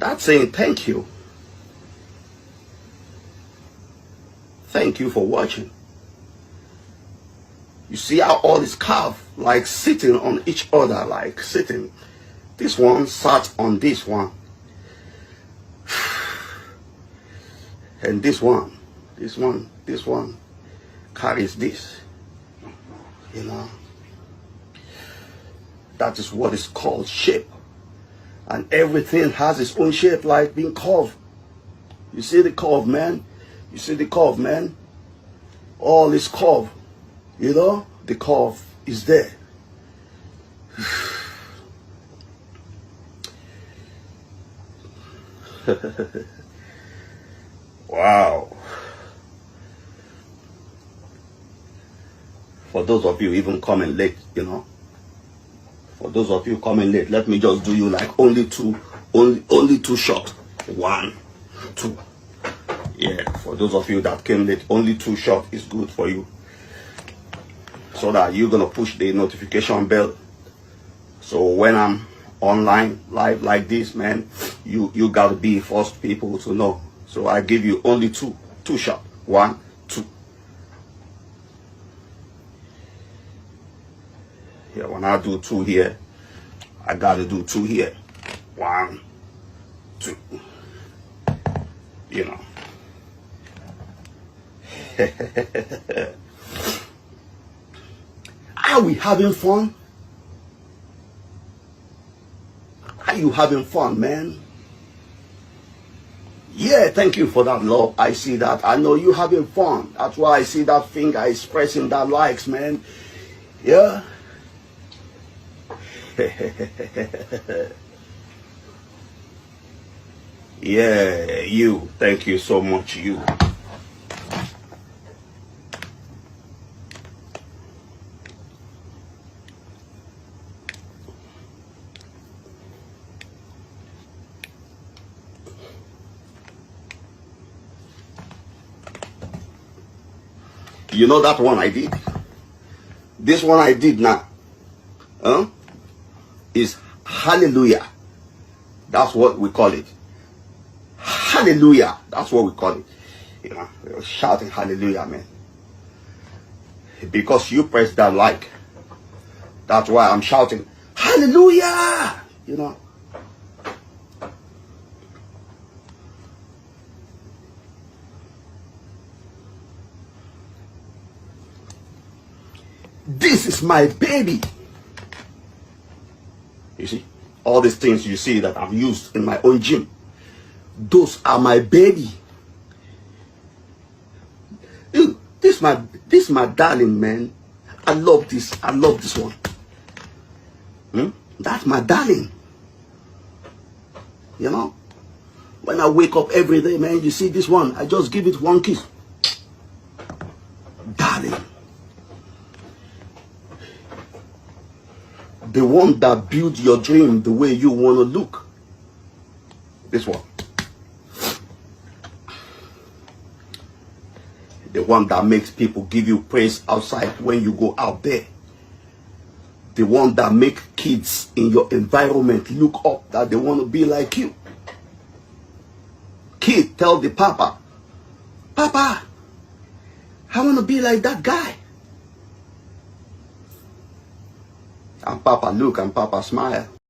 That's saying thank you. Thank you for watching. You see how all is carved, like sitting on each other, like sitting. This one sat on this one. And this one carries this. You know. That is what is called shape. And everything has its own shape, like being curved. You see the curve, man? You see the curve, man? All is curve. You know? The curve is there. Wow. For those of you even coming late, you know. For those of you coming late, let me just do you like only two shots. 1, 2. Yeah, for those of you that came late, only 2 shots is good for you. So that you're gonna push the notification bell. So when I'm online live like this, man, you gotta be first people to know. So I give you only two shots. 1, 2. Yeah, when I do 2 here, I gotta do 2 here. 1, 2. You know. Are we having fun? Are you having fun, man? Yeah, thank you for that love. I see that. I know you having fun. That's why I see that finger expressing that likes, man. Yeah. Yeah, you. Thank you so much, you. You know that one I did? This one I did now. Is hallelujah. That's what we call it. Hallelujah. That's what we call it. You know, shouting hallelujah, man. Because you press that like. That's why I'm shouting hallelujah. You know. This is my baby. You see, all these things you see that I've used in my own gym, those are my baby. Ew, this my darling, man. I love this. I love this one. That's my darling. You know, when I wake up every day, man, you see this one, I just give it one kiss. Darling. The one that built your dream the way you want to look. This one. The one that makes people give you praise outside when you go out there. The one that makes kids in your environment look up that they want to be like you. Kid tell the papa, Papa, I want to be like that guy. And Papa look and Papa smile.